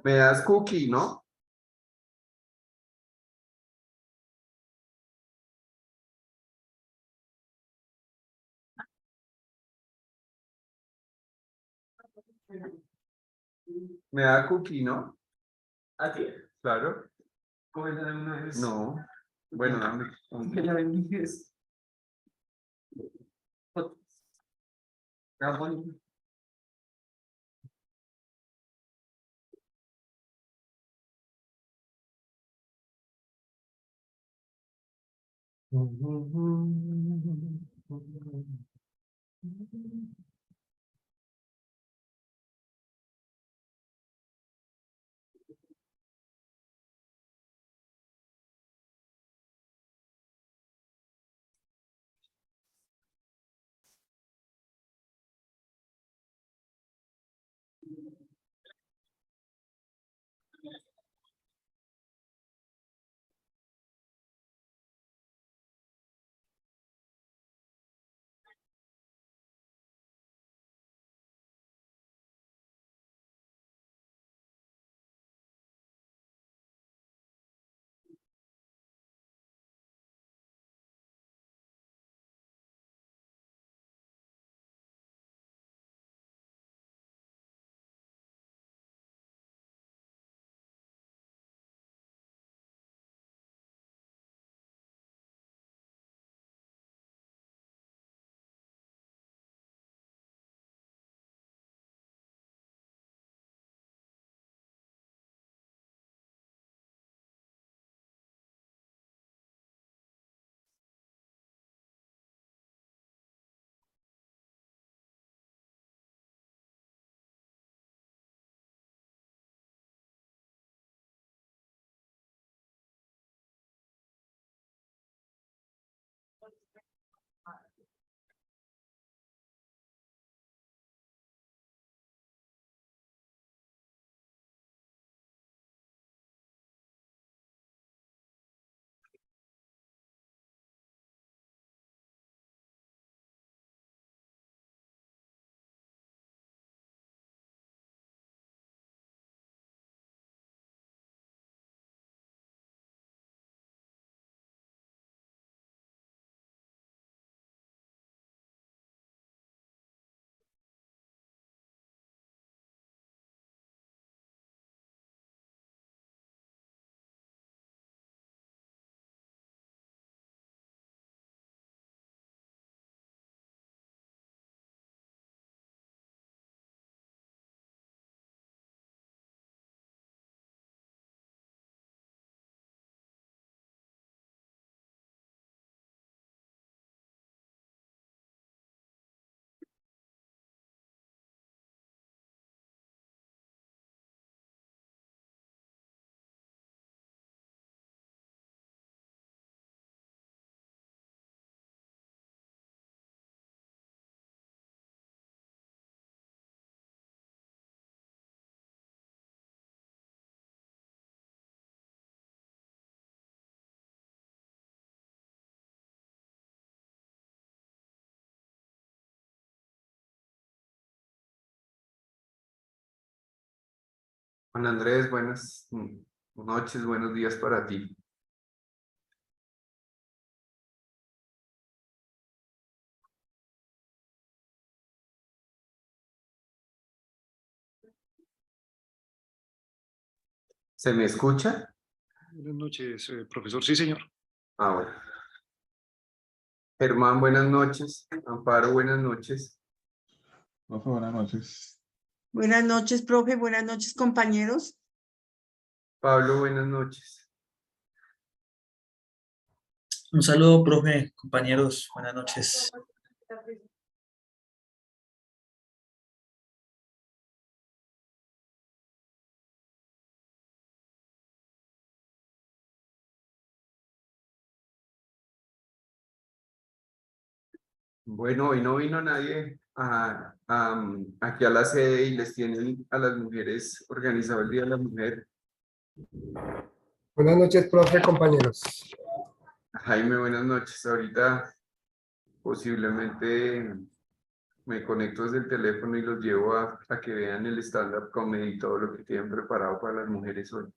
Me das cookie, ¿no? Me da cookie, ¿no? Así es. Claro. No. Bueno, dame. Juan Andrés, buenas noches, buenos días para ti. ¿Se me escucha? Buenas noches, profesor. Sí, señor. Ah, bueno. Germán, buenas noches. Amparo, buenas noches. Profe, buenas noches. Buenas noches, profe. Buenas noches, compañeros. Pablo, buenas noches. Un saludo, profe, compañeros, buenas noches. Bueno, hoy no vino nadie aquí a la sede y les tienen a las mujeres organizado el Día de la Mujer. Buenas noches, profe, compañeros. Jaime, buenas noches. Ahorita posiblemente me conecto desde el teléfono y los llevo a que vean el stand-up comedy y todo lo que tienen preparado para las mujeres hoy.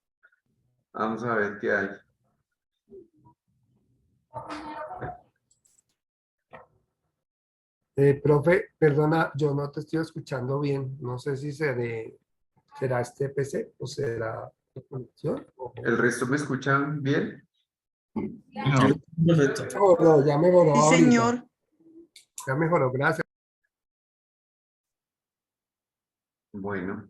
Vamos a ver qué hay. Profe, perdona, yo no te estoy escuchando bien. No sé si será este PC o será la conexión. ¿El resto me escuchan bien? No, Perfecto. Oh, no, ya mejoró Sí, ahorita. señor. Ya mejoró, gracias. Bueno.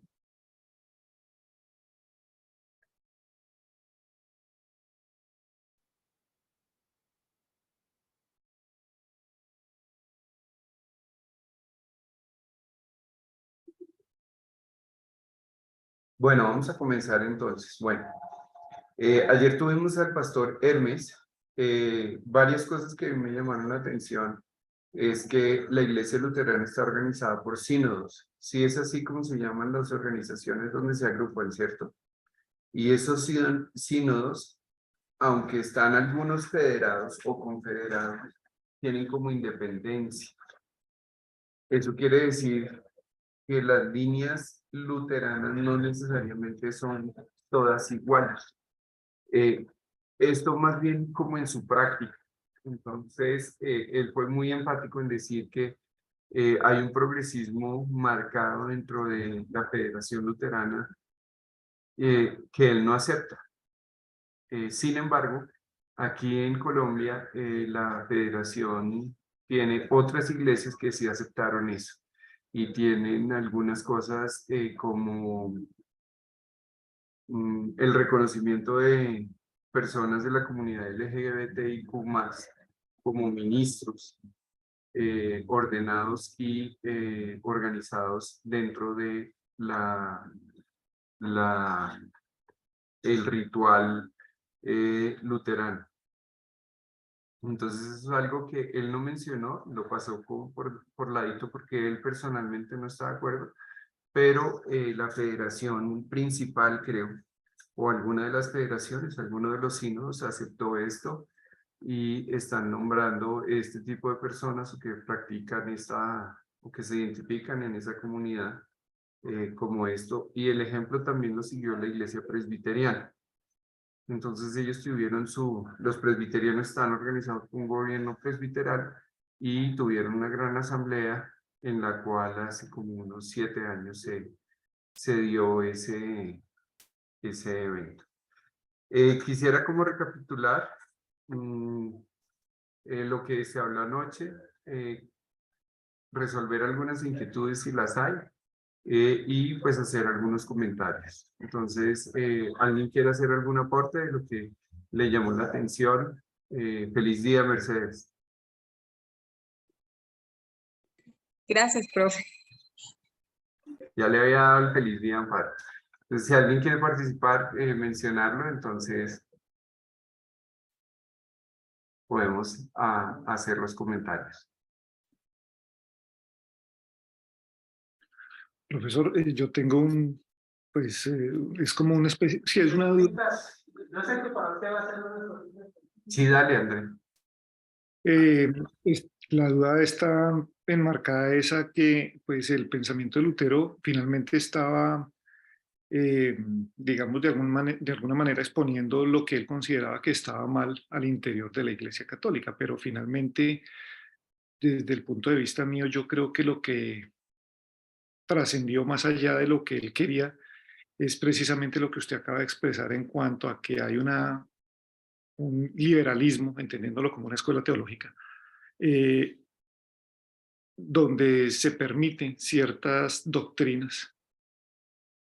Bueno, vamos a comenzar entonces. Bueno, ayer tuvimos al pastor Hermes. Varias cosas que me llamaron la atención es que la iglesia luterana está organizada por sínodos. Sí, es así como se llaman las organizaciones donde se agrupan, ¿cierto? Y esos sínodos, aunque están algunos federados o confederados, tienen como independencia. Eso quiere decir que las líneas luteranas no necesariamente son todas iguales. Esto más bien como en su práctica. Entonces, él fue muy enfático en decir que hay un progresismo marcado dentro de la Federación Luterana que él no acepta. Sin embargo, aquí en Colombia, la Federación tiene otras iglesias que sí aceptaron eso y tienen algunas cosas como el reconocimiento de personas de la comunidad LGBTIQ+, como ministros ordenados y organizados dentro de la, el ritual luterano. Entonces eso es algo que él no mencionó, lo pasó por ladito porque él personalmente no está de acuerdo, pero la federación principal, creo, o alguna de las federaciones, alguno de los sínodos aceptó esto y están nombrando este tipo de personas o que practican o que se identifican en esa comunidad como esto. Y el ejemplo también lo siguió la iglesia presbiteriana. Entonces ellos tuvieron los presbiterianos están organizados con un gobierno presbiteral y tuvieron una gran asamblea en la cual hace como unos 7 años se dio ese evento. Quisiera como recapitular lo que se habló anoche, resolver algunas inquietudes si las hay y pues hacer algunos comentarios. Entonces, ¿alguien quiere hacer algún aporte de lo que le llamó la atención? Feliz día, Mercedes. Gracias, profe. Ya le había dado el feliz día, Amparo. Entonces, si alguien quiere participar, mencionarlo, entonces podemos hacer los comentarios. Profesor, yo tengo pues es como una especie, sí, es una duda. No sé qué para usted va a ser. Sí, dale, André. La duda está enmarcada esa que pues el pensamiento de Lutero finalmente estaba, digamos, de alguna manera exponiendo lo que él consideraba que estaba mal al interior de la Iglesia Católica, pero finalmente, desde el punto de vista mío, yo creo que lo que trascendió más allá de lo que él quería es precisamente lo que usted acaba de expresar en cuanto a que hay un liberalismo, entendiéndolo como una escuela teológica, donde se permiten ciertas doctrinas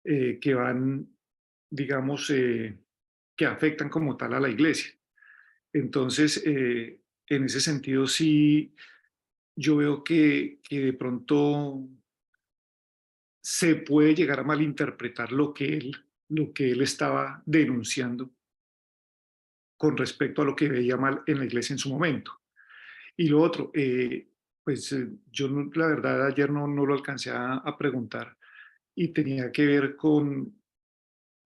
que van, digamos, que afectan como tal a la iglesia. Entonces, en ese sentido, sí, yo veo que de pronto se puede llegar a malinterpretar lo que él estaba denunciando con respecto a lo que veía mal en la iglesia en su momento. Y lo otro, pues yo la verdad ayer no lo alcancé a preguntar y tenía que ver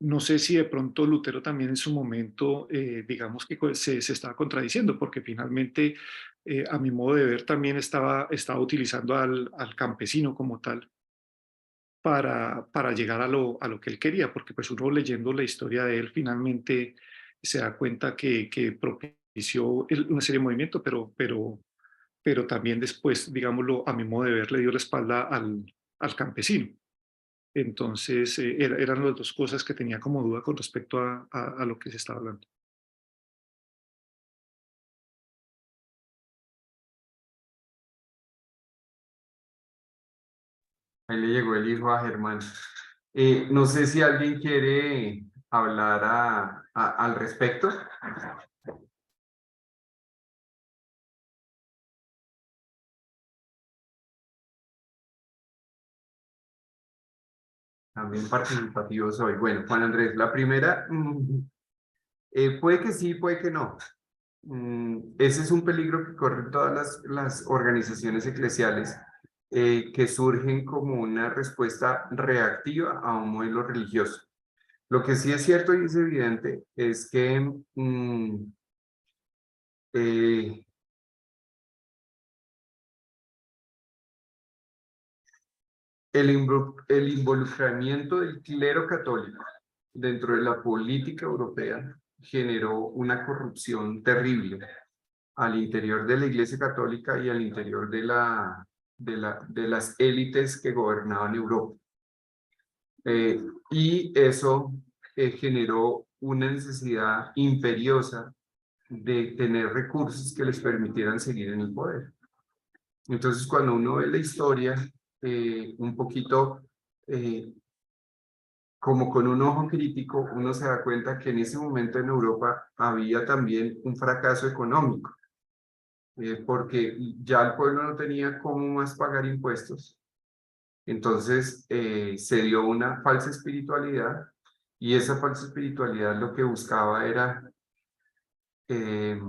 no sé si de pronto Lutero también en su momento, digamos que se estaba contradiciendo, porque finalmente, a mi modo de ver, también estaba utilizando al campesino como tal para llegar a lo que él quería, porque pues uno leyendo la historia de él finalmente se da cuenta que propició una serie de movimientos, pero también después, digámoslo, a mi modo de ver, le dio la espalda al campesino. Entonces, eran las dos cosas que tenía como duda con respecto a lo que se estaba hablando. Ahí le llegó el hijo a Germán. No sé si alguien quiere hablar al respecto. También participativo soy. Bueno, Juan Andrés, la primera, puede que sí, puede que no. Ese es un peligro que corren todas las organizaciones eclesiales que surgen como una respuesta reactiva a un modelo religioso. Lo que sí es cierto y es evidente es que eh, el involucramiento del clero católico dentro de la política europea generó una corrupción terrible al interior de la Iglesia Católica y al interior de las élites que gobernaban Europa. Y eso generó una necesidad imperiosa de tener recursos que les permitieran seguir en el poder. Entonces, cuando uno ve la historia, un poquito como con un ojo crítico, uno se da cuenta que en ese momento en Europa había también un fracaso económico, porque ya el pueblo no tenía cómo más pagar impuestos. Entonces se dio una falsa espiritualidad y esa falsa espiritualidad lo que buscaba era eh,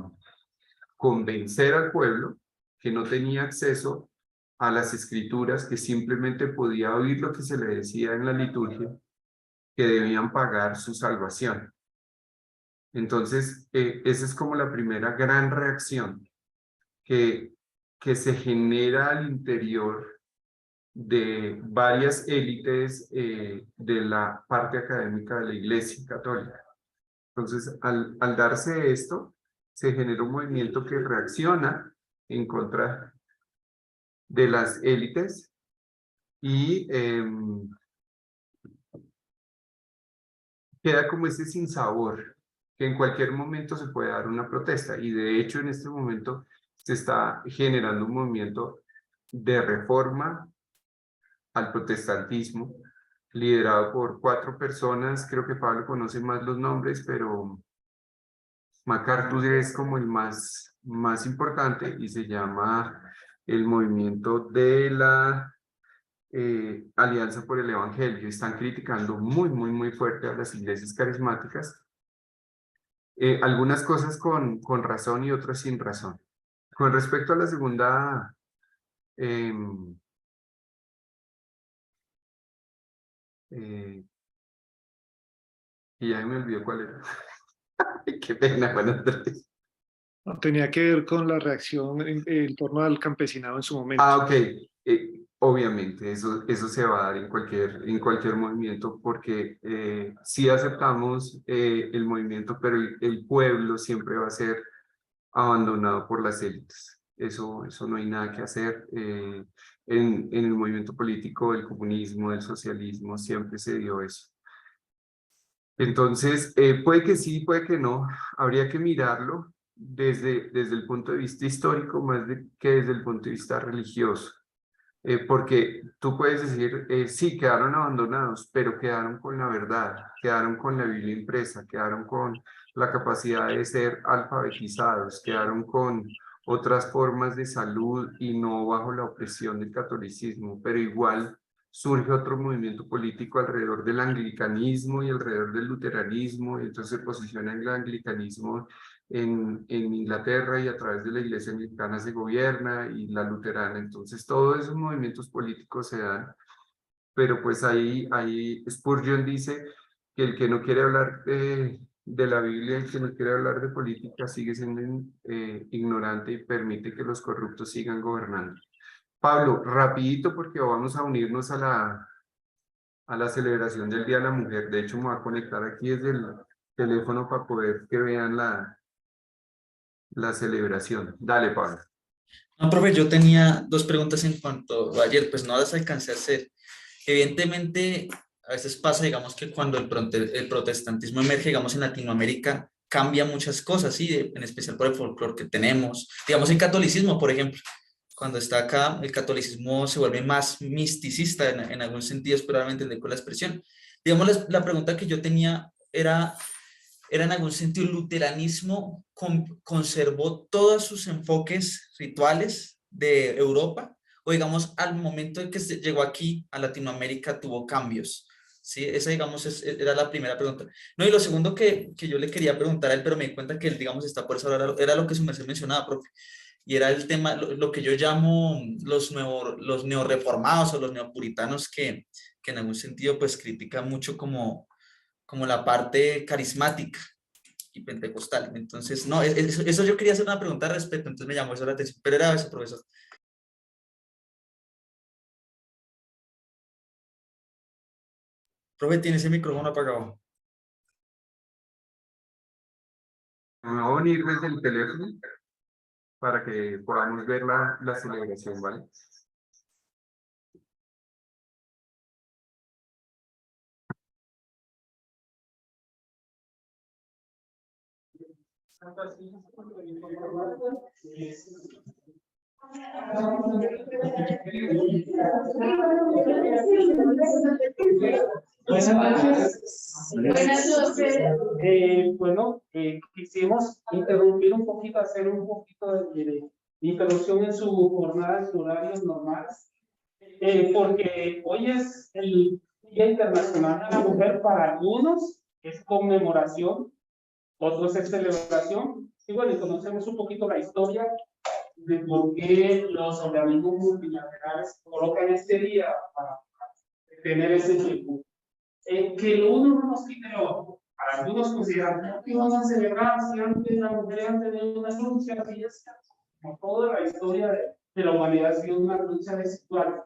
convencer al pueblo que no tenía acceso a las escrituras, que simplemente podía oír lo que se le decía en la liturgia, que debían pagar su salvación. Entonces, esa es como la primera gran reacción que se genera al interior de varias élites de la parte académica de la Iglesia Católica. Entonces, al darse esto, se genera un movimiento que reacciona en contra de las élites y queda como ese sinsabor, que en cualquier momento se puede dar una protesta. Y de hecho, en este momento se está generando un movimiento de reforma al protestantismo, liderado por 4 personas. Creo que Pablo conoce más los nombres, pero MacArthur es como el más importante y se llama el movimiento de la Alianza por el Evangelio. Están criticando muy fuerte a las iglesias carismáticas. Algunas cosas con razón y otras sin razón. Con respecto a la segunda y ya me olvidó cuál era. Qué pena, Juan Andrés. No, tenía que ver con la reacción en torno al campesinado en su momento. Ok. Obviamente, eso se va a dar en cualquier movimiento, porque sí aceptamos el movimiento, pero el pueblo siempre va a ser abandonado por las élites. Eso no hay nada que hacer. En el movimiento político del comunismo, del socialismo, siempre se dio eso. Entonces, puede que sí, puede que no. Habría que mirarlo desde el punto de vista histórico más que desde el punto de vista religioso. Porque tú puedes decir, sí, quedaron abandonados, pero quedaron con la verdad, quedaron con la Biblia impresa, quedaron con la capacidad de ser alfabetizados, quedaron con otras formas de salud y no bajo la opresión del catolicismo, pero igual surge otro movimiento político alrededor del anglicanismo y alrededor del luteranismo, y entonces se posiciona el anglicanismo en Inglaterra y a través de la iglesia anglicana se gobierna y la luterana. Entonces todos esos movimientos políticos se dan, pero pues ahí Spurgeon dice que el que no quiere hablar de la Biblia, el que no quiere hablar de política, sigue siendo ignorante y permite que los corruptos sigan gobernando. Pablo, rapidito porque vamos a unirnos a la celebración del Día de la Mujer. De hecho, me voy a conectar aquí desde el teléfono para poder que vean la celebración. Dale, Pablo. No, profe, yo tenía dos preguntas en cuanto a ayer, pues no las alcancé a hacer. Evidentemente, a veces pasa, digamos, que cuando el protestantismo emerge, digamos, en Latinoamérica, cambia muchas cosas, ¿sí? En especial por el folclore que tenemos. Digamos, el catolicismo, por ejemplo. Cuando está acá, el catolicismo se vuelve más misticista en algún sentido, espero me entender con la expresión. Digamos, la pregunta que yo tenía era en algún sentido el luteranismo conservó todos sus enfoques rituales de Europa, o digamos al momento en que llegó aquí a Latinoamérica tuvo cambios. Sí, esa digamos era la primera pregunta. No, y lo segundo que yo le quería preguntar a él, pero me di cuenta que él digamos está por eso, era lo que su merced mencionaba, profe, y era el tema, lo que yo llamo los neoreformados o los neopuritanos que en algún sentido pues critican mucho como la parte carismática y pentecostal. Entonces, no, eso yo quería hacer una pregunta al respecto, entonces me llamó eso la atención, pero era eso, profesor. Profe, tiene ese micrófono apagado. Me voy a unir desde el teléfono para que podamos ver la celebración, ¿vale? Buenas noches. Bueno, quisimos interrumpir un poquito, hacer un poquito de introducción en su jornada en horarios normales, porque hoy es el Día Internacional de la Mujer. Para algunos es conmemoración, otros es celebración, y bueno, y conocemos un poquito la historia de por qué los organismos multilaterales colocan este día para tener ese tiempo. Que lo uno no nos quite lo otro. Para algunos consideran que van a celebrar si antes la mujer ha tenido una lucha, así es, como toda la historia de la humanidad ha sido una lucha desigual.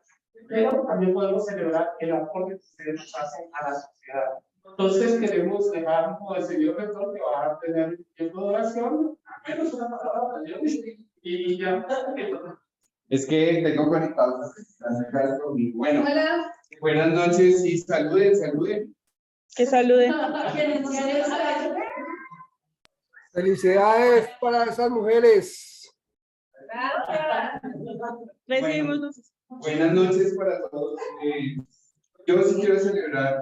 Pero también podemos celebrar el aporte que ustedes hacen a la sociedad. Entonces queremos dejar como el señor rector que va a tener tiempo de oración, al menos una palabra de Dios, y ya. Es que tengo conectado conmigo. Bueno, buenas noches y saluden. Que saluden. Felicidades para esas mujeres. Recibimos. Buenas noches para todos. Yo sí quiero celebrar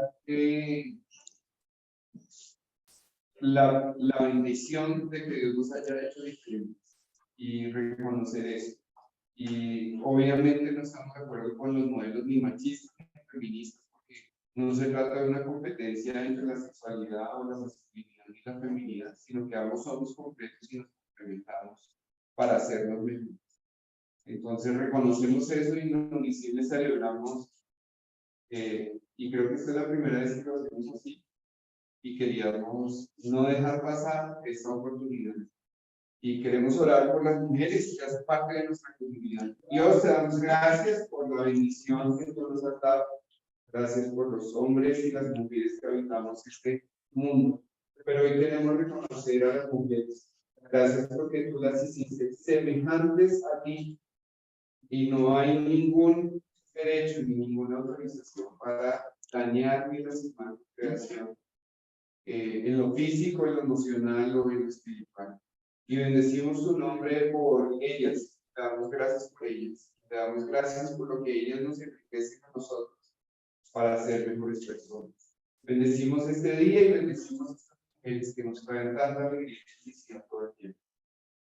la bendición de que Dios nos haya hecho diferentes y reconocer eso. Y obviamente no estamos de acuerdo con los modelos ni machistas ni feministas, porque no se trata de una competencia entre la sexualidad o la masculinidad y la feminidad, sino que ambos somos completos y nos complementamos para hacernos mejores. Entonces reconocemos eso y en Unicime celebramos, y creo que esta es la primera vez que lo hacemos así, y queríamos no dejar pasar esta oportunidad. Y queremos orar por las mujeres que hacen parte de nuestra comunidad. Dios, te damos gracias por la bendición que tú nos has dado. Gracias por los hombres y las mujeres que habitamos este mundo. Pero hoy queremos reconocer a las mujeres. Gracias porque tú las hiciste semejantes a ti. Y no hay ningún derecho ni ninguna autorización para dañar ni lastimar tu creación. En lo físico, en lo emocional o en lo espiritual. Y bendecimos su nombre por ellas, te damos gracias por ellas, te damos gracias por lo que ellas nos enriquecen a nosotros para ser mejores personas. Bendecimos este día y bendecimos a estas mujeres que nos traen tanta alegría y felicidad todo el tiempo.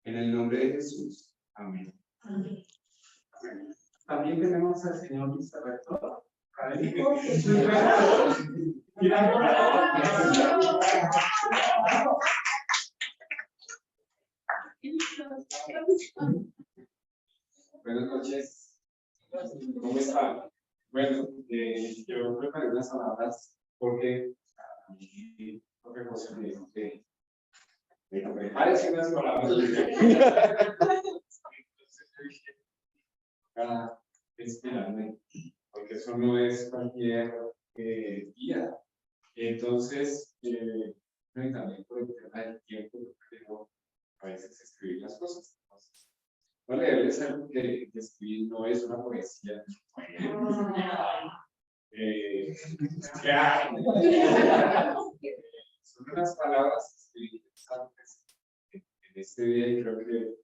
En el nombre de Jesús. Amén. Amén. También tenemos al señor vicerrector académico. Buenas noches. ¿Cómo están? Bueno, yo preparé unas palabras porque a mí, porque José me dijo que prepárese unas palabras. Entonces yo dije, esperarme, porque eso no es cualquier día. Entonces, y también por el tema del tiempo, pero a veces escribir las cosas. Entonces, voy a leerles algo que escribí, no es una poesía. Son unas palabras interesantes en este día y creo que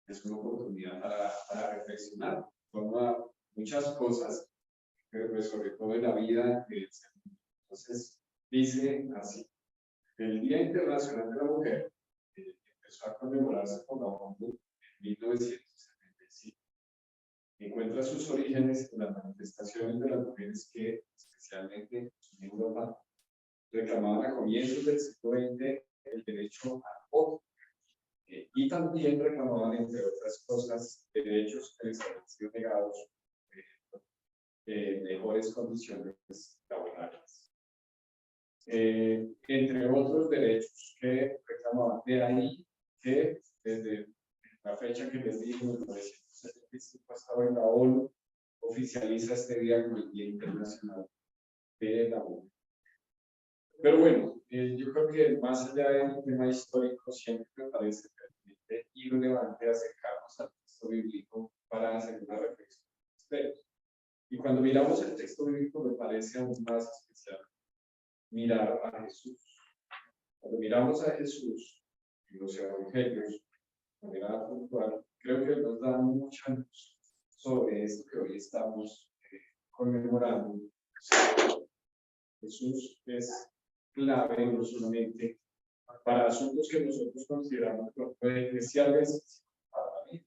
es una oportunidad para reflexionar. Toma muchas cosas, pero pues sobre todo en la vida del ser humano. Entonces, dice así: el Día Internacional de la Mujer empezó a conmemorarse por la ONU en 1975. Encuentra sus orígenes en las manifestaciones de las mujeres que, especialmente en Europa, reclamaban a comienzos del siglo XX el derecho al voto. Y también reclamaban, entre otras cosas, derechos que les habían sido negados, mejores condiciones laborales. Entre otros derechos que reclamaban. De ahí que desde la fecha que les digo, en 1975, estaba en la ONU, oficializa este día como el Día Internacional de la Mujer. Pero bueno, yo creo que más allá del tema histórico, siempre me parece pertinente y relevante acercarnos al texto bíblico para hacer una reflexión. Y cuando miramos el texto bíblico, me parece aún más especial mirar a Jesús. Cuando miramos a Jesús en los evangelios, de manera puntual, creo que nos da mucha luz sobre esto que hoy estamos conmemorando. Jesús es clave no solamente para asuntos que nosotros consideramos especiales para la vida.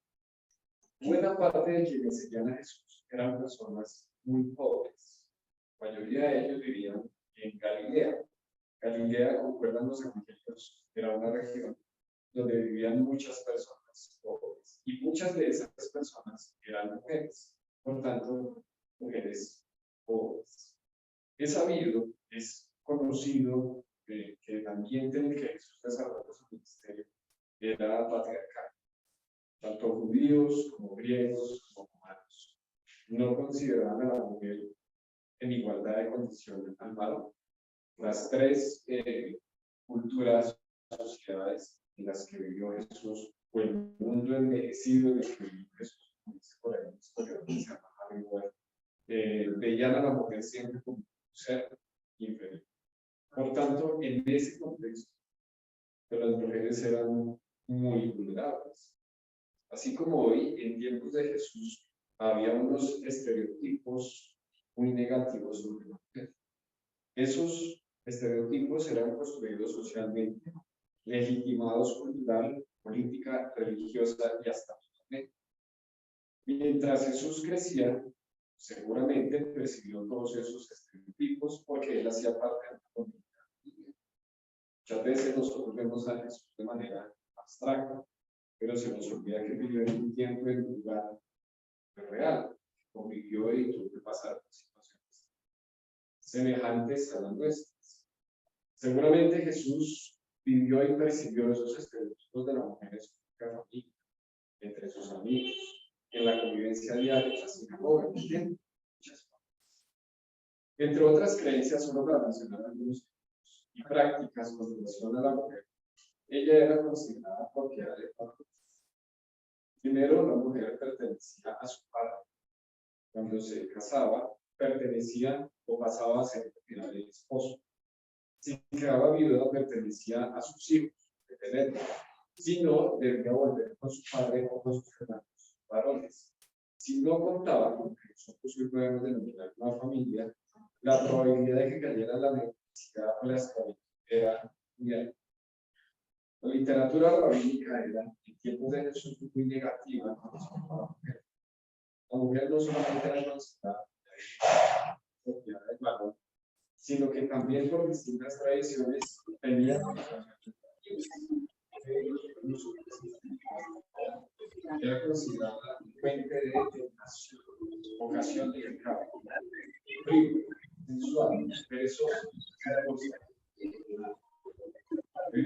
Buena parte de quienes seguían a Jesús eran personas muy pobres. La mayoría de ellos vivían en Galilea. Galilea, concuerdan los evangelios, era una región donde vivían muchas personas pobres. Y muchas de esas personas eran mujeres. Por tanto, mujeres pobres. Es sabido, es conocido que el ambiente en el que Jesús desarrolló su ministerio era patriarcal. Tanto judíos como griegos como romanos no consideraban a la mujer en igualdad de condiciones al varón. Las tres culturas, sociedades en las que vivió Jesús, o el mundo envejecido en el que vivió Jesús, como dice por ahí un historiador que se llama Harry Ward, veían a la mujer siempre como un ser inferior. Por tanto, en ese contexto, las mujeres eran muy vulnerables. Así como hoy, en tiempos de Jesús, había unos estereotipos muy negativos sobre la mujer. Esos estereotipos eran construidos socialmente, legitimados cultural, política, religiosa y hasta moralmente. Mientras Jesús crecía, seguramente percibió todos esos estereotipos porque él hacía parte de la comunidad. Muchas veces nosotros vemos a Jesús de manera abstracta, pero se nos olvida que vivió en un tiempo y en un lugar real, convivió y tuvo que pasar por situaciones semejantes a las nuestras. Seguramente Jesús vivió y percibió esos estereotipos de la mujer en su propia familia, entre sus amigos, en la convivencia diaria en la sinagoga, muchas cosas. Entre otras creencias, solo para mencionar algunos y prácticas con relación a la mujer, ella era considerada porque era de padre. Primero, la mujer pertenecía a su padre. Cuando se casaba, pertenecía o pasaba a ser propiedad del esposo. Si quedaba viuda, pertenecía a sus hijos, de tenerla. Si no, debía volver con su padre o con sus hermanos varones. Si no contaba con que nosotros hoy podemos denominar una familia, la probabilidad de que cayera la necesidad o la esclavitud era muy alta. La literatura rabínica era, en tiempos de Jesús, muy negativa con respecto a la mujer. La mujer no solamente era considerada propiedad del varón, sino que también por distintas tradiciones tenía era considerada fuente de tentación, ocasión de pecado, frío, sensual, perezoso,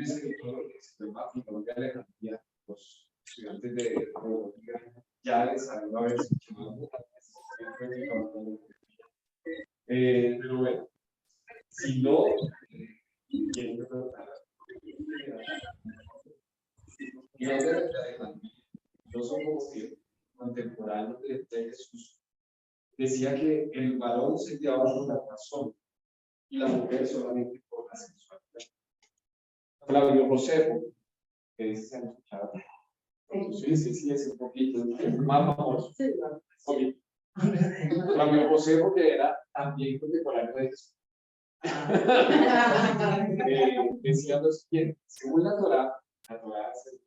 escritor que se llama Pitón de Alejandría, los estudiantes de teología ya les salió a ver si pero bueno, si no, quiero preguntar, Pitón de Alejandría, no son como que contemporáneos de Jesús, decía que el varón se llevaba por la razón y la mujer solamente por la sexualidad. Flavio Josefo, que dice se han escuchado. Sí, es un poquito más famoso. Flavio Josefo, que era también contemporáneo de Jesús. Decía lo siguiente: según la Torá es el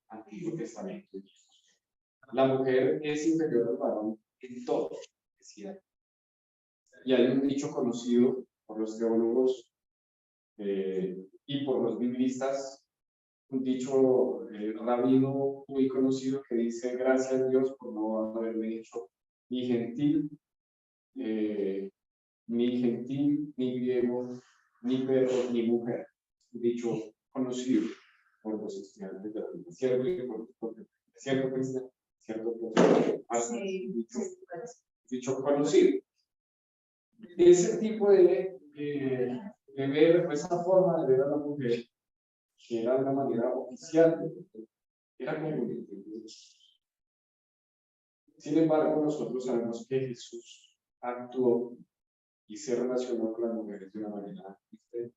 Antiguo Testamento. La mujer es inferior al varón en todo, decía. Y hay un dicho conocido por los teólogos y por los biblistas, un dicho rabino muy conocido que dice: gracias a Dios por no haberme hecho ni gentil, ni griego, ni perro, ni mujer. Un dicho conocido por los estudiantes de la Biblia. Dicho conocido. Ese tipo de ver, esa forma de ver a la mujer, que era de una manera oficial, era común. Sin embargo, nosotros sabemos que Jesús actuó y se relacionó con las mujeres de una manera diferente.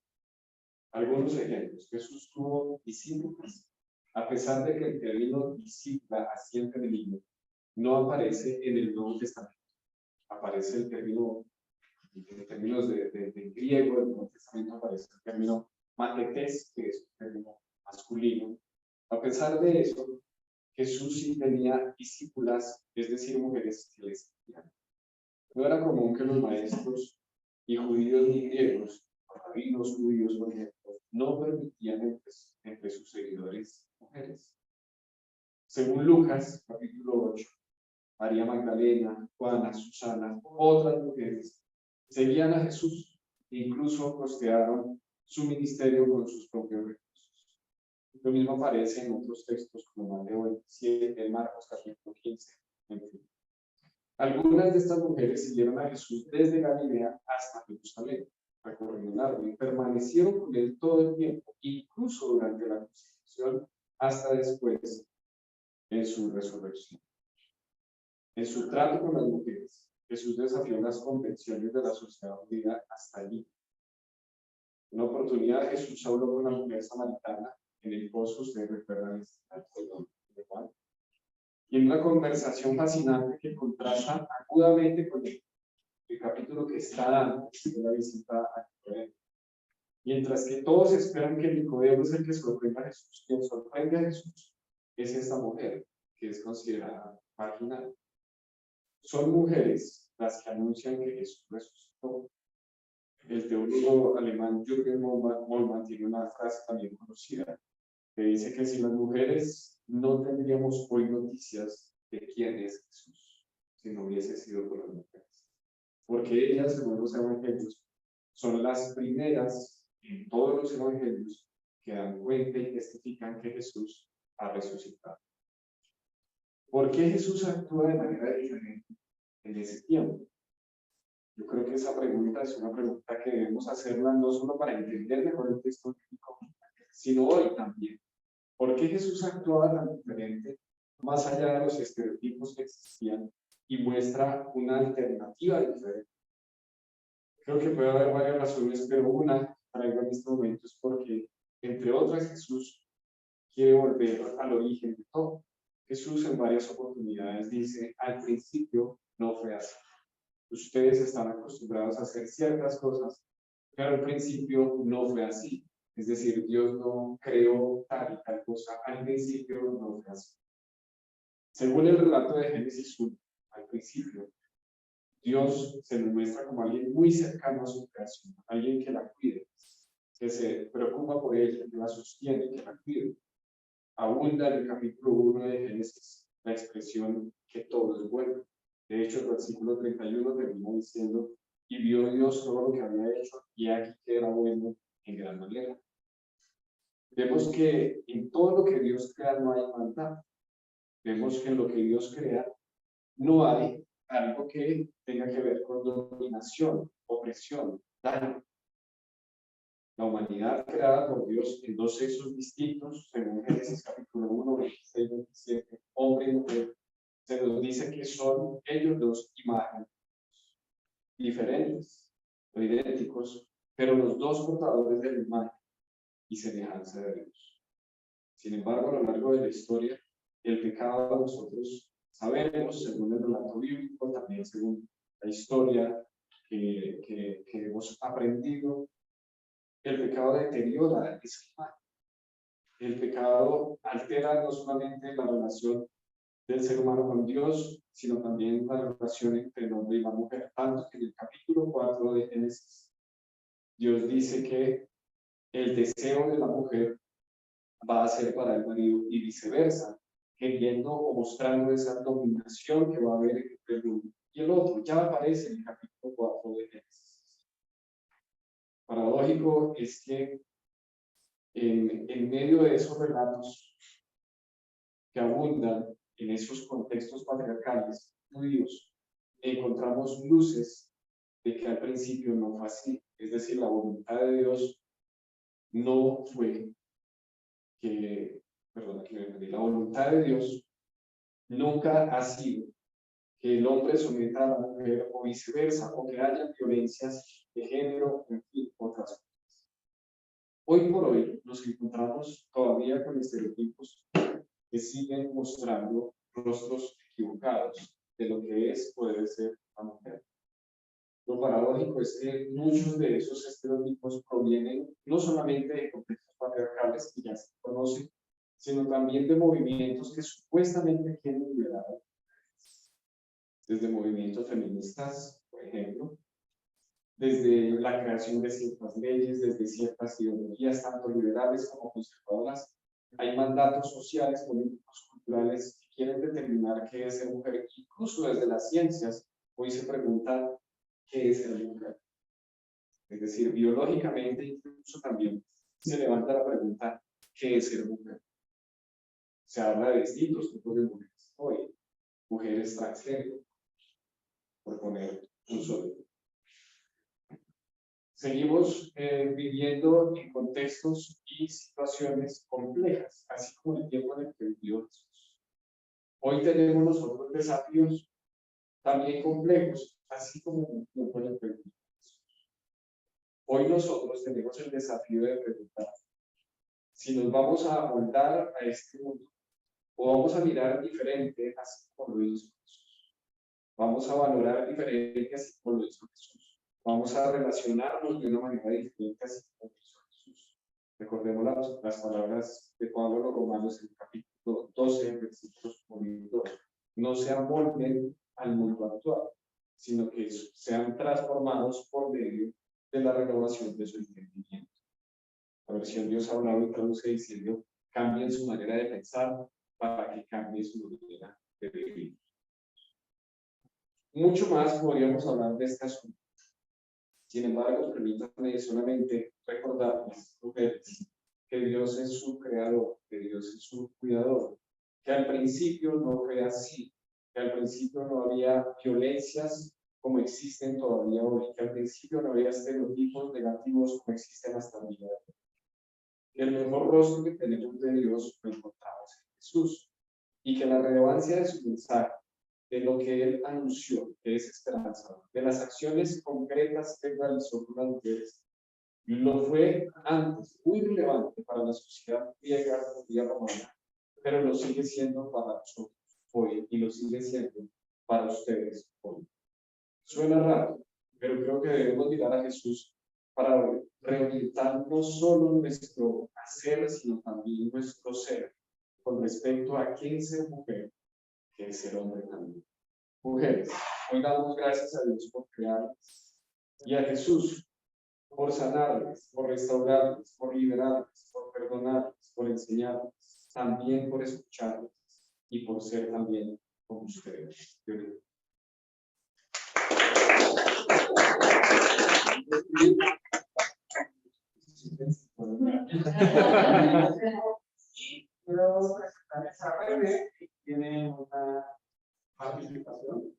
Algunos ejemplos: Jesús tuvo discípulos, a pesar de que el término discípula así en femenino no aparece en el Nuevo Testamento. Aparece el término, en términos de griego, del Nuevo Testamento aparece el término matetes, que es un término masculino. A pesar de eso, Jesús sí tenía discípulas, es decir, mujeres que le seguían. No era común que los maestros, ni judíos ni griegos, rabinos judíos, por ejemplo, no permitían entre sus seguidores mujeres. Según Lucas, capítulo 8, María Magdalena, Juana, Susana, otras mujeres seguían a Jesús e incluso costearon su ministerio con sus propios recursos. Lo mismo aparece en otros textos como Mateo 27, Marcos capítulo 15, en fin. Algunas de estas mujeres siguieron a Jesús desde Galilea hasta Jerusalén, recorriendo largo, y permanecieron con él todo el tiempo, incluso durante la crucifixión, hasta después en su resurrección. En su trato con las mujeres, Jesús desafió las convenciones de la sociedad judía hasta allí. En una oportunidad, Jesús habló con la mujer samaritana en el pozo, ustedes recuerdan de Juan, y en una conversación fascinante que contrasta agudamente con el capítulo que está dando de la visita a Nicodemo. Mientras que todos esperan que Nicodemo es el que sorprenda a Jesús, quien sorprende a Jesús es esta mujer, que es considerada marginal. Son mujeres las que anuncian que Jesús resucitó. El teólogo alemán Jürgen Moltmann tiene una frase también conocida, que dice que sin las mujeres no tendríamos hoy noticias de quién es Jesús, si no hubiese sido por las mujeres. Porque ellas, según los evangelios, son las primeras en todos los evangelios que dan cuenta y testifican que Jesús ha resucitado. ¿Por qué Jesús actúa de manera diferente en ese tiempo? Yo creo que esa pregunta es una pregunta que debemos hacerla no solo para entender mejor el texto bíblico, sino hoy también. ¿Por qué Jesús actuaba tan diferente, más allá de los estereotipos que existían, y muestra una alternativa diferente? Creo que puede haber varias razones, pero una que traigo en este momento es porque, entre otras, Jesús quiere volver al origen de todo. Jesús en varias oportunidades dice: al principio no fue así. Ustedes están acostumbrados a hacer ciertas cosas, pero al principio no fue así. Es decir, Dios no creó tal y tal cosa, al principio no fue así. Según el relato de Génesis 1, al principio, Dios se nos muestra como alguien muy cercano a su creación, alguien que la cuide, que se preocupa por ella, que la sostiene, que la cuide. Abunda en el capítulo 1 de Génesis la expresión que todo es bueno. De hecho, el versículo 31 termina diciendo: y vio Dios todo lo que había hecho, y aquí que era bueno en gran manera. Vemos que en todo lo que Dios crea no hay maldad. Vemos que en lo que Dios crea no hay algo que tenga que ver con dominación, opresión, daño. La humanidad creada por Dios en dos sexos distintos, según Génesis capítulo 1, 26, 27, hombre y mujer, se nos dice que son ellos dos imágenes diferentes o idénticos, pero los dos portadores de la imagen y semejanza de Dios. Sin embargo, a lo largo de la historia, el pecado nosotros sabemos, según el relato bíblico, también según la historia que hemos aprendido, el pecado deteriora esa imagen. El pecado altera no solamente la relación del ser humano con Dios, sino también la relación entre el hombre y la mujer. Tanto que en el capítulo 4 de Génesis, Dios dice que el deseo de la mujer va a ser para el marido y viceversa, queriendo o mostrando esa dominación que va a haber entre el uno y el otro. Ya aparece en el capítulo 4 de Génesis. Paradójico es que en medio de esos relatos que abundan en esos contextos patriarcales judíos, encontramos luces de que al principio no fue así. Es decir, la voluntad de Dios no fue la voluntad de Dios nunca ha sido que el hombre someta a la mujer o viceversa, o que haya violencias de género, en fin, otras cosas. Hoy por hoy nos encontramos todavía con estereotipos que siguen mostrando rostros equivocados de lo que es o debe ser la mujer. Lo paradójico es que muchos de esos estereotipos provienen no solamente de contextos patriarcales que ya se conocen, sino también de movimientos que supuestamente quieren liberar a las mujeres. Desde movimientos feministas, por ejemplo, desde la creación de ciertas leyes, desde ciertas ideologías, tanto liberales como conservadoras. Hay mandatos sociales, políticos, culturales que quieren determinar qué es ser mujer. Incluso desde las ciencias, hoy se pregunta qué es ser mujer. Es decir, biológicamente incluso también se levanta la pregunta, ¿qué es ser mujer? Se habla de distintos tipos de mujeres hoy. Mujeres transgénero, por poner un solo. Seguimos viviendo en contextos y situaciones complejas, así como el tiempo en el que vivió Jesús. Hoy tenemos nosotros desafíos también complejos, así como el tiempo en el que vivió Jesús. Hoy nosotros tenemos el desafío de preguntar si nos vamos a amoldar a este mundo o vamos a mirar diferente, así como lo hizo Jesús. Vamos a valorar diferente, así como lo hizo Jesús. Vamos a relacionarnos de una manera diferente, así como lo hizo Jesús. Recordemos las palabras de Pablo a los Romanos en el capítulo 12, versículos 1 y 2. No se amolden al mundo actual, sino que sean transformados por medio de la renovación de su entendimiento. La versión Dios ha hablado y traduce diciendo, cambien su manera de pensar para que cambie su manera de vivir. Mucho más podríamos hablar de este asunto. Sin embargo, permítanme solamente recordarles, mujeres, que Dios es su creador, que Dios es su cuidador, que al principio no fue así, que al principio no había violencias como existen todavía hoy, que al principio no había estereotipos negativos como existen hasta el día de hoy. El mejor rostro que tenemos de Dios lo encontramos en Jesús, y que la relevancia de su mensaje, de lo que él anunció, que es esperanza, de las acciones concretas que realizó con las mujeres, lo fue antes, muy relevante para la sociedad griega y romana, pero lo sigue siendo para nosotros hoy y lo sigue siendo para ustedes hoy. Suena raro, pero creo que debemos mirar a Jesús para reorientar no solo nuestro hacer, sino también nuestro ser, con respecto a qué es ser mujer, que es ser hombre también. Mujeres, hoy damos gracias a Dios por crearlas y a Jesús por sanarles, por restaurarles, por liberarles, por perdonarles, por enseñarles, también por escucharles y por ser también como ustedes. Y quiero presentar esa red que tiene una participación.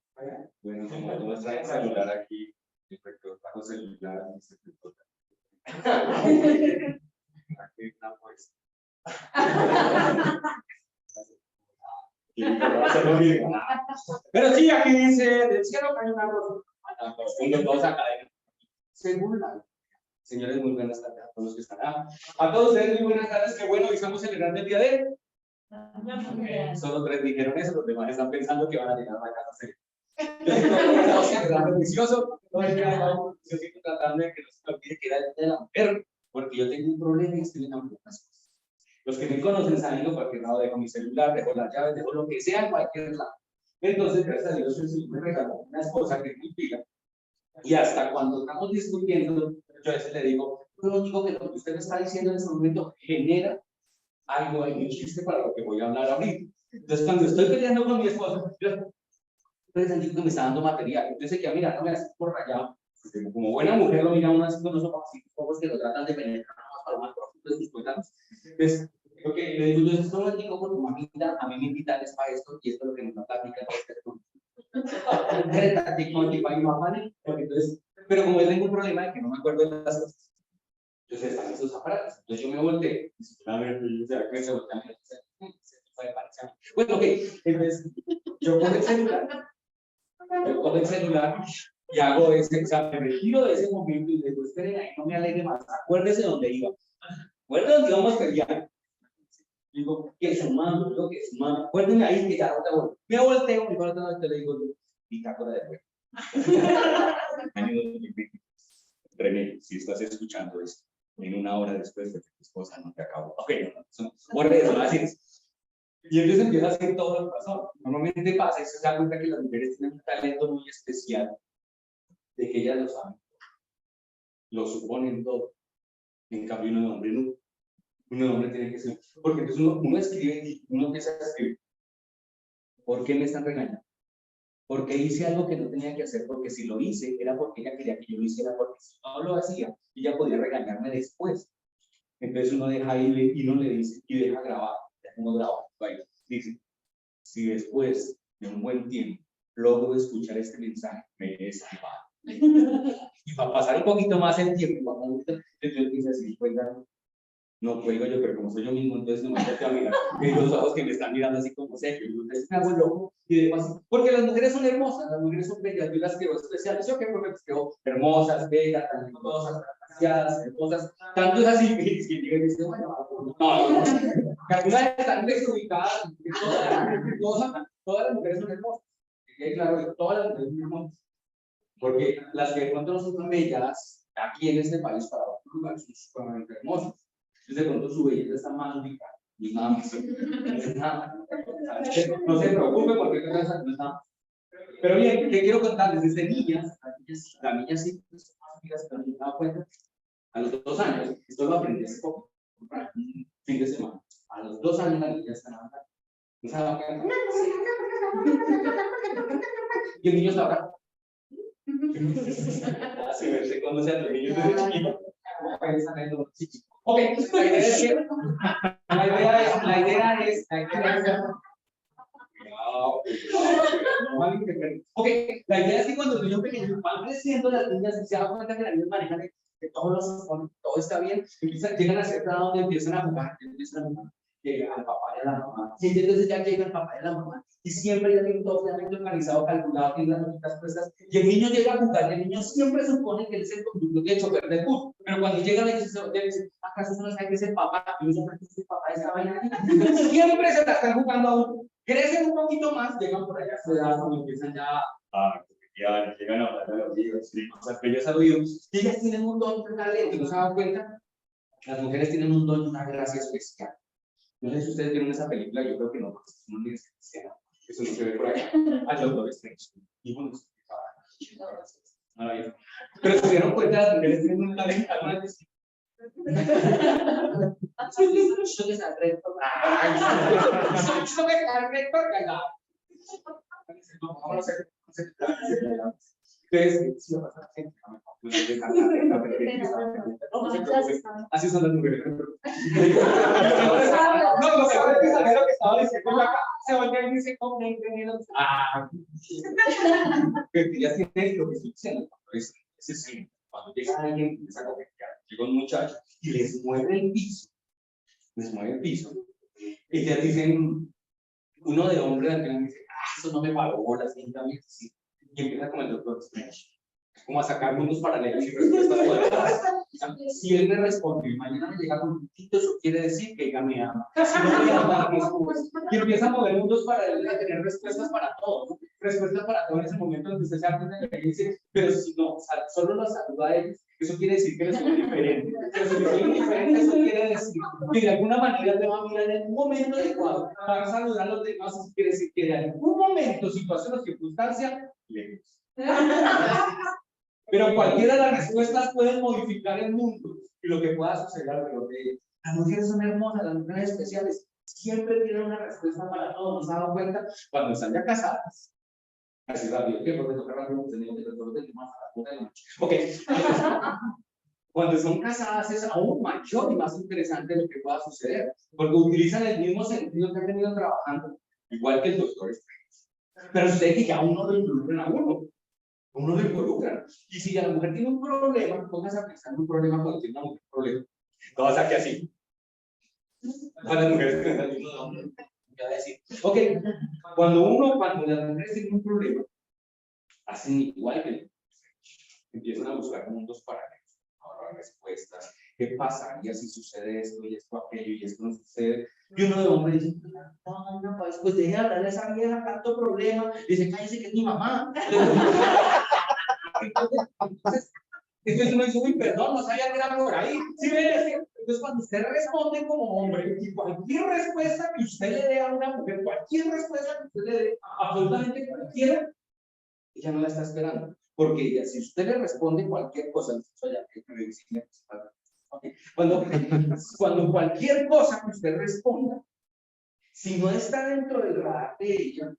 Bueno, como tú trae el celular aquí, el rector bajo celular, dice que toca. Aquí está pues. Pero sí, aquí dice, del cielo cae una rosa. Todos académicos. Según la señores, muy buenas tardes a todos los que están acá. A todos ustedes, muy buenas tardes. Qué bueno, hoy estamos celebrando el día de él. Solo 3 dijeron eso, los demás están pensando que van a llegar a la casa. Estamos celebrando delicioso. Todo el día yo sigo tratando de que no se me olvide que era el día de la mujer, porque yo tengo un problema y es que me cambian las cosas. Los que me conocen saben que a cualquier lado dejo mi celular, dejo las llaves, dejo lo que sea en cualquier lado. Entonces, gracias a Dios, yo me regaló una esposa que es muy pila. Y hasta cuando estamos discutiendo, yo a veces le digo, yo digo que lo que usted me está diciendo en este momento genera algo en mi chiste para lo que voy a hablar ahorita. Entonces, cuando estoy peleando con mi esposa, yo sentí que me está dando material. Entonces, que mira, no me haces por rayado. Como buena mujer lo mira uno así con los ojos que lo tratan de penetrar para más profundo de sus cuentas. Entonces, lo que le digo yo es solo le digo por tu mamita, a mí me invitan es para esto y esto es lo que nos da plática. Entonces, pero como yo tengo un problema de que no me acuerdo de las cosas, entonces están esos aparatos. Entonces yo me volteé, a ver, ¿será que se voltea? Bueno, ok, entonces yo cojo el celular y hago ese, o sea, me retiro de ese momento y después esperen ahí, no me alegre más, acuérdese dónde iba. Acuérdense dónde íbamos a pelear. Digo, que su mano, digo que su mano. Acuérdense ahí que ya no te voy. Me volteo, mi parte te le digo yo, bitácora de juego. René, si estás escuchando esto, en una hora después de que tu esposa no te acabó. Ok, no, son así. Y entonces empieza a hacer todo lo que pasó. Normalmente pasa, y se da cuenta que las mujeres tienen un talento muy especial, de que ellas lo saben, lo suponen todo. En cambio, un hombre no. Un hombre tiene que ser. Porque entonces uno escribe y uno empieza a escribir. ¿Por qué me están regañando? Porque hice algo que no tenía que hacer, porque si lo hice era porque ella quería que yo lo hiciera, porque si no lo hacía, ella podía regañarme después. Entonces uno deja ahí y no le dice, y deja grabado, uno graba, dice, si después de un buen tiempo logro escuchar este mensaje, me he salvado. Y para pasar un poquito más el tiempo, entonces yo empiezo a decir, pues no cuelgo yo, pero como soy yo mismo, entonces no me toca mirar. Y los ojos que me están mirando así como serio. Entonces me hago loco y dejo así. Porque las mujeres son hermosas, las mujeres son bellas. Yo las creo especiales. Yo que las creo hermosas, bellas, talentosas, agraciadas, hermosas. Tanto es así que llega y dice, bueno, no. Que algunas están desubicadas. Todas las mujeres son hermosas. Y claro, todas las mujeres son hermosas. Porque las que de pronto no son bellas, aquí en este país, para otros lugares, son sumamente hermosas. Entonces, de pronto su belleza está más ubicada. Y nada más. No se preocupe porque no está más. Pero bien, ¿qué quiero contarles? Desde niñas, las niñas sí, pero me he dado cuenta, a los 2 años, esto lo aprendí hace poco, un fin de semana. A los 2 años la niña está cantando. ¿No sabe cantar? Y el niño está ahora. Así verse cuando sean los niños desde chiquitos. Ok, la idea es que cuando los niños pequeños van creciendo, las niñas se dan cuenta que las niñas manejan que todo está bien, llegan a cierta edad donde empiezan a jugar, llega al papá y a la mamá, y entonces ya llega el papá y a la mamá, y siempre ya tienen todo finalmente organizado, calculado, tienen las notitas puestas, y el niño llega a jugar, y el niño siempre supone que él es el conductor de chofer de bus, pero cuando llega le dice, ¿acaso no sabe que es el papá? Y no sabe que es el papá de esta vaina. Siempre se la están jugando a uno. Crecen un poquito más, llegan por allá a su edad, cuando empiezan ya a coquetear, llegan a hablar de los oídos, cosas bellas al oído, y ellas tienen un don, un talento, ¿no se dan cuenta? Las mujeres tienen un don y una gracia especial. No sé si ustedes vieron esa película, yo creo que no, porque no tiene escena. Eso no se ve por acá. Al Doctor Strange. Y bueno, pero se dieron cuenta, las mujeres tienen un talento más de Así son las mujeres. No, lo peor es que sabía lo que estaba diciendo acá. Se voltea y dice, ¿cómo me entendieron? Ah, pero ya tiene lo que estoy diciendo. Ese sí, cuando llega alguien, empieza a coquetear, llega un muchacho y les mueve el piso. Les mueve el piso. Y ya dicen, uno de hombre al final dice, eso no me paró bolas, sí. Y empieza como el doctor Strange. Como a sacar mundos paralelos y respuestas cuadradas. Si él me responde, mañana me llega con un tito, eso quiere decir que ella me ama. Si no me ama, y empieza a mover mundos paralelos y a tener respuestas para todo, ¿no? Respuestas para todo en ese momento donde usted se da cuenta que dice, pero si no, solo los saluda a ellos, eso quiere decir que les son diferentes. Pero si les son diferentes, eso quiere decir que de alguna manera te va a mirar en un momento adecuado para saludar a los demás, eso quiere decir que de algún momento, situación o circunstancia, lejos. Pero cualquiera de las respuestas puede modificar el mundo y lo que pueda suceder alrededor de ellos. Las mujeres son hermosas, las mujeres especiales, siempre tienen una respuesta para todo. ¿No se han dado cuenta? Cuando están ya casadas, así rápido, que porque toca rápido, tenemos que resolver el tema a la puta de noche. Ok. Cuando son casadas es aún mayor y más interesante lo que pueda suceder, porque utilizan el mismo sentido que han venido trabajando, igual que el doctor Strange. Pero ustedes que ya uno lo involucran a uno. Uno lo involucra. Y si la mujer tiene un problema, póngase a pensar en un problema cuando tiene una mujer un problema. No saque así. Todas las mujeres que están viendo hombre, voy a decir, ok, cuando las mujeres tienen un problema, hacen igual que empiezan a buscar mundos paralelos, ahora respuestas. ¿Qué pasaría si sucede esto y esto, aquello y esto no sucede? Y uno de hombre dice, no, pues deje de hablar de esa vieja, tanto problema. Dice, cállese que es mi mamá. Entonces uno dice, uy, perdón, no sabía que era por ahí. ¿Sí ven? Entonces cuando usted responde como hombre, y cualquier respuesta que usted le dé a una mujer, cualquier respuesta que usted le dé, absolutamente cualquiera, ella no la está esperando. Porque ella, si usted le responde cualquier cosa, cuando cualquier cosa que usted responda, si no está dentro del radar de ella,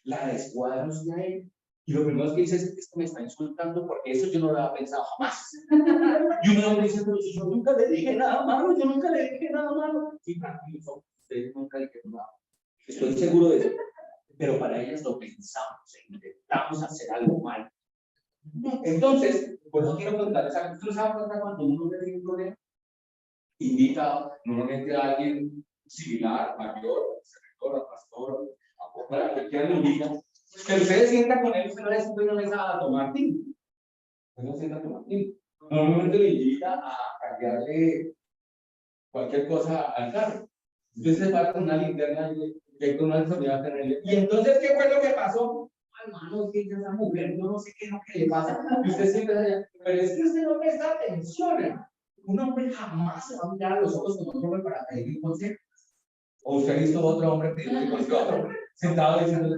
la descuadra usted a ella. Y lo primero que dice es, esto me está insultando porque eso yo no lo había pensado jamás. Y uno me dice, pero si yo nunca le dije nada malo, yo nunca le dije nada malo. Sí, tranquilo, ustedes nunca le dijeron nada. Estoy seguro de eso. Pero para ellas lo pensamos, intentamos hacer algo mal. Entonces, por eso quiero contarles algo. ¿Ustedes saben cuando uno tiene un problema? Invita normalmente a alguien similar, mayor, sector, pastor, para que quieran invitar. Pero ustedes sientan con él, usted no les va a tomar tinto. Usted no sienta a tomar tinto. Normalmente le invita a cambiarle cualquier cosa al carro. Entonces se va con una linterna y con una sonrisa tenerle. Y entonces, ¿qué fue lo que pasó? Hermano, que esa mujer, yo no sé qué es lo que le pasa. Y usted siempre allá. Pero es que usted no presta atención. Un hombre jamás se va a mirar a los ojos como un hombre para pedir consejo. O usted ha visto otro hombre pedir consejo a otro hombre sentado diciendo,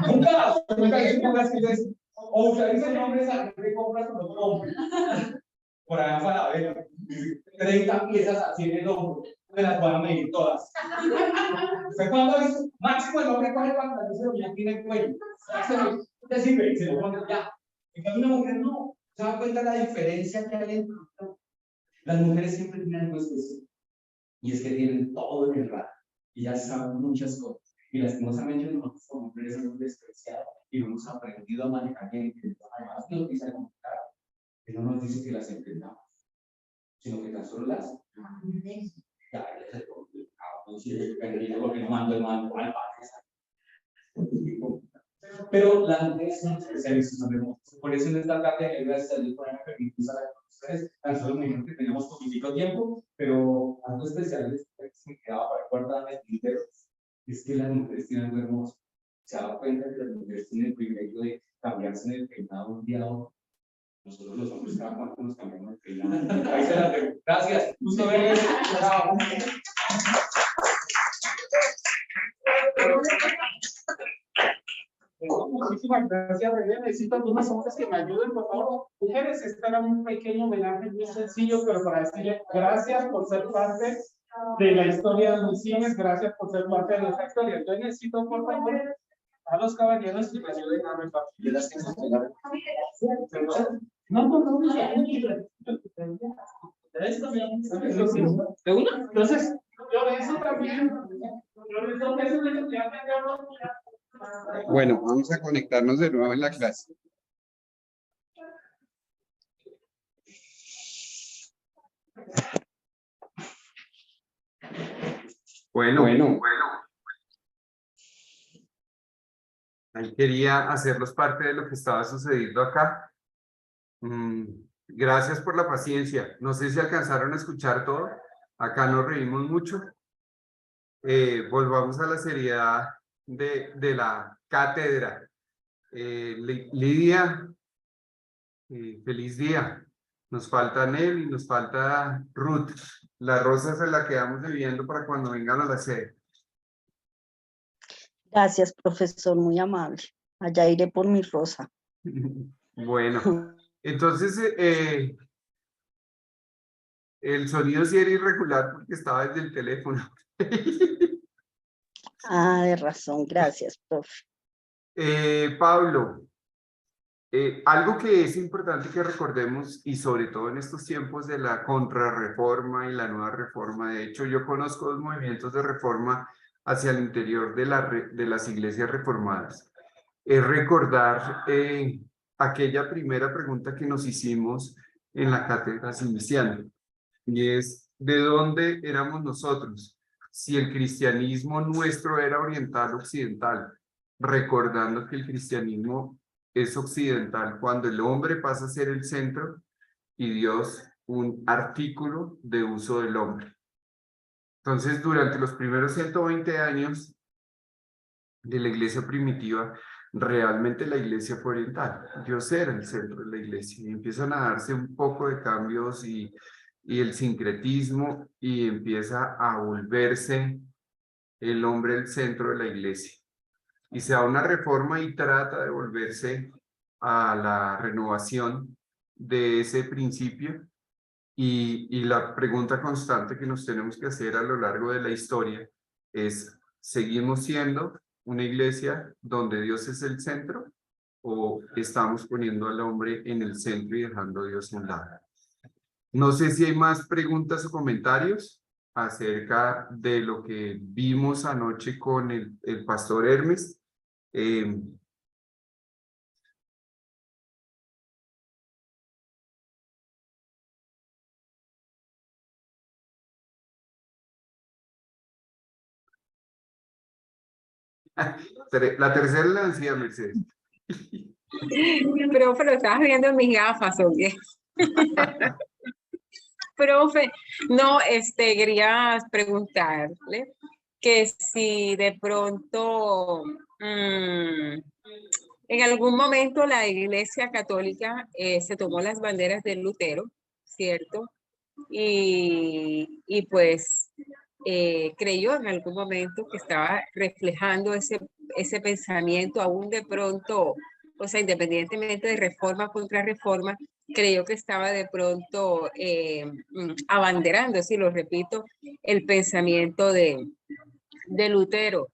nunca o usted ha visto un hombre salir de compras con otro hombre. Por allá para ver, 30 piezas así en el hombro, me las van a medir todas. ¿Usted cuándo ha visto? Máximo el hombre coge el pantalón y se lo pone aquí en el cuello. Usted sirve, se lo pone ya. En cambio, una mujer no. ¿Se da cuenta de la diferencia que hay entre las mujeres? Siempre tienen algo especial. Y es que tienen todo en el radar. Y ya saben muchas cosas. Y lastimosamente nosotros como mujeres hemos despreciado y no hemos aprendido a manejar bien. Además, nos dice al contrario. Que no nos dice que las entendamos, sino que tan solo las ya es el complicado, porque no mando el mando al padre. Pero las mujeres son especialistas, por eso en esta tarde, gracias a Dios, por haberme permitido estar con ustedes. Tan solo me dijeron que teníamos poquito tiempo, pero algo especial es que me quedaba para guardarme el tintero. Es que las mujeres tienen algo hermoso. Se ha dado cuenta que las mujeres tienen el privilegio de cambiarse en el peinado un día a otro. Nosotros los hombres cada cuánto nos cambiamos el peinado. Ahí se la dejo. Gracias. Justo ven. Chao. Muchísimas gracias, René. Necesito algunas hombres que me ayuden, por favor. Mujeres, este era un pequeño homenaje muy sencillo, pero para decirle gracias por ser parte de la historia de Misiones, gracias por ser parte de nuestra historia. Entonces necesito, por favor, a los caballeros que me ayuden a repartir las cosas. No. ¿De una? Entonces, yo eso también. Bueno, vamos a conectarnos de nuevo en la clase. Bueno. Ahí quería hacerlos parte de lo que estaba sucediendo acá. Gracias por la paciencia. No sé si alcanzaron a escuchar todo. Acá nos reímos mucho. Volvamos a la seriedad de la cátedra. Lidia, feliz día. Nos falta Nelly, nos falta Ruth. La rosa se la quedamos debiendo para cuando vengan a la sede. Gracias, profesor, muy amable. Allá iré por mi rosa. Bueno, entonces el sonido sí era irregular porque estaba desde el teléfono. Ah, de razón, gracias, profe. Pablo, algo que es importante que recordemos, y sobre todo en estos tiempos de la contrarreforma y la nueva reforma, de hecho yo conozco dos movimientos de reforma hacia el interior de las iglesias reformadas, es recordar aquella primera pregunta que nos hicimos en la cátedra iniciando, y es, ¿de dónde éramos nosotros? Si el cristianismo nuestro era oriental o occidental, recordando que el cristianismo es occidental cuando el hombre pasa a ser el centro y Dios un artículo de uso del hombre. Entonces, durante los primeros 120 años de la iglesia primitiva, realmente la iglesia fue oriental. Dios era el centro de la iglesia y empiezan a darse un poco de cambios y el sincretismo y empieza a volverse el hombre el centro de la iglesia. Y se da una reforma y trata de volverse a la renovación de ese principio. Y la pregunta constante que nos tenemos que hacer a lo largo de la historia es, ¿seguimos siendo una iglesia donde Dios es el centro o estamos poniendo al hombre en el centro y dejando a Dios a un lado? No sé si hay más preguntas o comentarios acerca de lo que vimos anoche con el pastor Hermes. La tercera la decía Mercedes. Profe, lo estabas viendo en mis gafas, ¿o qué? Profe, no, quería preguntarle que si de pronto en algún momento la Iglesia Católica se tomó las banderas de Lutero, ¿cierto? Y pues creyó en algún momento que estaba reflejando ese pensamiento, aún de pronto, o sea, independientemente de reforma contra reforma, creyó que estaba de pronto abanderando, si lo repito, el pensamiento de Lutero.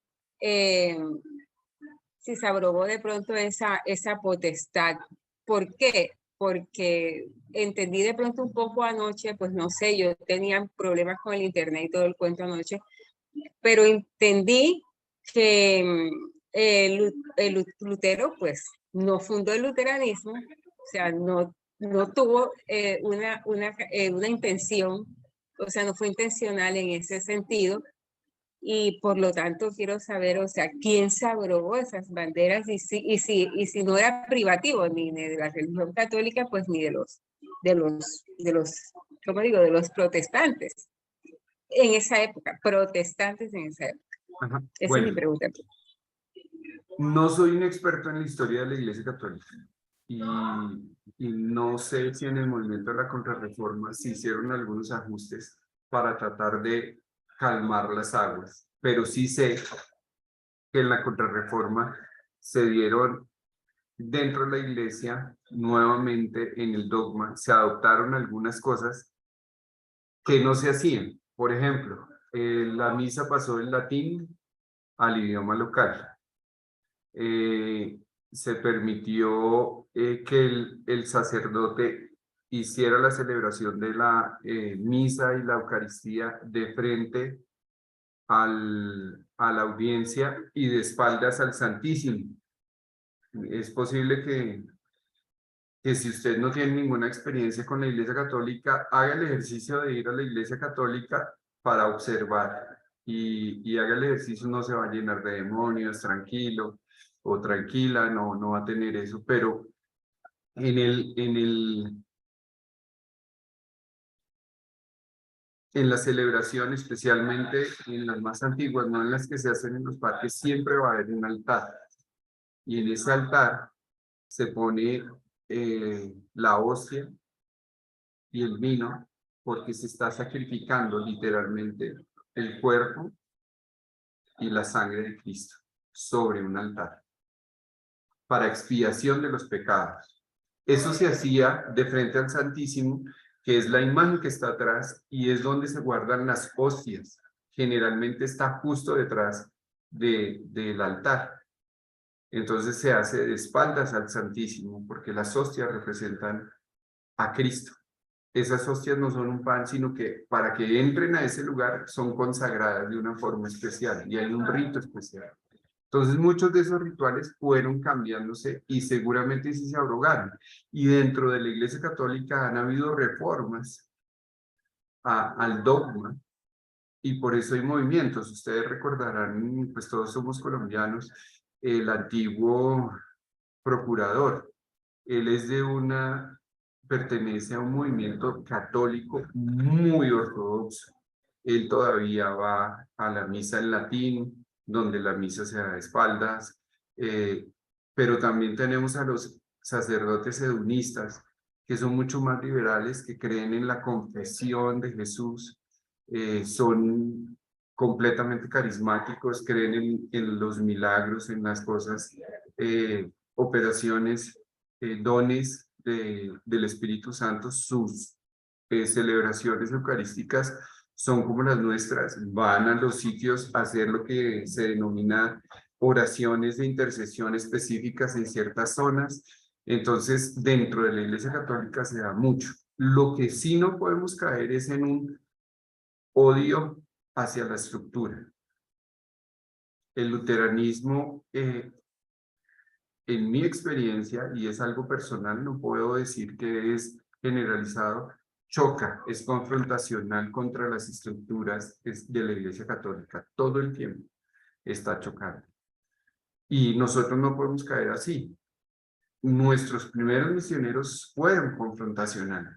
Si se abrogó de pronto esa potestad. ¿Por qué? Porque entendí de pronto un poco anoche, pues no sé, yo tenía problemas con el internet y todo el cuento anoche, pero entendí que Lutero pues no fundó el luteranismo, o sea, no tuvo una intención, o sea, no fue intencional en ese sentido, y por lo tanto quiero saber, o sea, quién se abrogó esas banderas y si no era privativo ni de la religión católica, pues ni de los, ¿cómo digo? De los protestantes en esa época, protestantes en esa época. Ajá. Esa Bueno, es mi pregunta. no soy un experto en la historia de la Iglesia Católica y no sé si en el movimiento de la Contrarreforma se hicieron algunos ajustes para tratar de calmar las aguas, pero sí sé que en la Contrarreforma se dieron dentro de la Iglesia nuevamente en el dogma, se adoptaron algunas cosas que no se hacían. Por ejemplo, la misa pasó del latín al idioma local. se permitió que el sacerdote hiciera la celebración de la misa y la Eucaristía de frente a la audiencia y de espaldas al Santísimo. Es posible que si usted no tiene ninguna experiencia con la Iglesia Católica, haga el ejercicio de ir a la Iglesia Católica para observar y haga el ejercicio, no se va a llenar de demonios, tranquilo o tranquila, no va a tener eso, pero en la celebración, especialmente en las más antiguas, no en las que se hacen en los parques, siempre va a haber un altar. Y en ese altar se pone la hostia y el vino, porque se está sacrificando literalmente el cuerpo y la sangre de Cristo sobre un altar, para expiación de los pecados. Eso se hacía de frente al Santísimo, que es la imagen que está atrás y es donde se guardan las hostias. Generalmente está justo detrás del altar. Entonces se hace de espaldas al Santísimo, porque las hostias representan a Cristo. Esas hostias no son un pan, sino que para que entren a ese lugar son consagradas de una forma especial y hay un rito especial. Entonces muchos de esos rituales fueron cambiándose y seguramente sí se abrogaron. Y dentro de la Iglesia Católica han habido reformas al dogma y por eso hay movimientos. Ustedes recordarán, pues todos somos colombianos, el antiguo procurador. Él es pertenece a un movimiento católico muy ortodoxo. Él todavía va a la misa en latín, donde la misa se da de espaldas, pero también tenemos a los sacerdotes hedonistas, que son mucho más liberales, que creen en la confesión de Jesús, son completamente carismáticos, creen en los milagros, en las cosas, operaciones, dones del Espíritu Santo. Sus celebraciones eucarísticas son como las nuestras, van a los sitios a hacer lo que se denomina oraciones de intercesión específicas en ciertas zonas. Entonces, dentro de la Iglesia Católica se da mucho. Lo que sí no podemos caer es en un odio hacia la estructura. El luteranismo, en mi experiencia, y es algo personal, no puedo decir que es generalizado, choca, es confrontacional contra las estructuras de la Iglesia Católica. Todo el tiempo está chocando. Y nosotros no podemos caer así. Nuestros primeros misioneros fueron confrontacionales.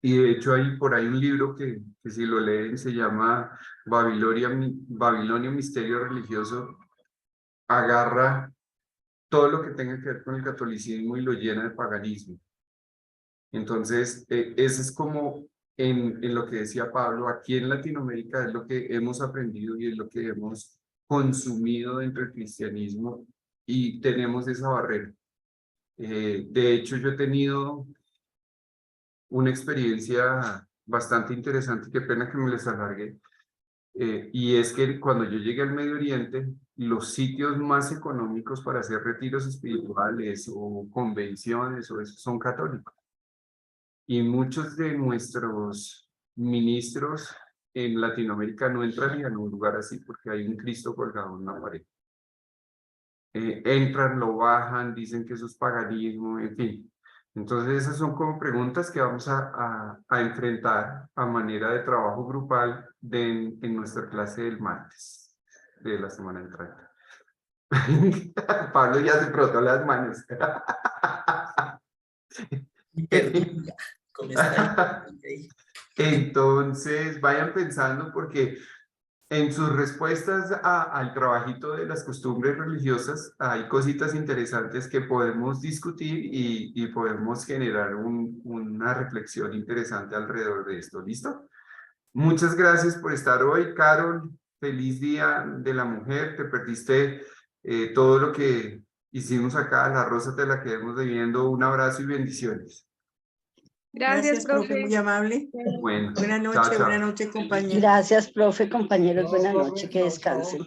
Y de hecho hay por ahí un libro que si lo leen se llama Babilonia, Misterio Religioso. Agarra todo lo que tenga que ver con el catolicismo y lo llena de paganismo. Entonces, ese es como en lo que decía Pablo, aquí en Latinoamérica es lo que hemos aprendido y es lo que hemos consumido dentro del cristianismo y tenemos esa barrera. De hecho, yo he tenido una experiencia bastante interesante, qué pena que me les alargue, y es que cuando yo llegué al Medio Oriente, los sitios más económicos para hacer retiros espirituales o convenciones o eso son católicos. Y muchos de nuestros ministros en Latinoamérica no entrarían a un lugar así porque hay un Cristo colgado en una pared. Entran, lo bajan, dicen que eso es paganismo, en fin. Entonces esas son como preguntas que vamos a enfrentar a manera de trabajo grupal en nuestra clase del martes de la semana entrante. Pablo ya se frotó las manos. Entonces vayan pensando porque en sus respuestas al trabajito de las costumbres religiosas hay cositas interesantes que podemos discutir y podemos generar una reflexión interesante alrededor de esto. ¿Listo? Muchas gracias por estar hoy, Carol. Feliz Día de la Mujer. Te perdiste todo lo que hicimos acá. La rosa te la quedamos debiendo. Un abrazo y bendiciones. Gracias, profe, muy amable. Bueno, Buenas noches, chao. buenas noches, compañeros. Gracias, profe, compañeros. Buenas noches, que descansen.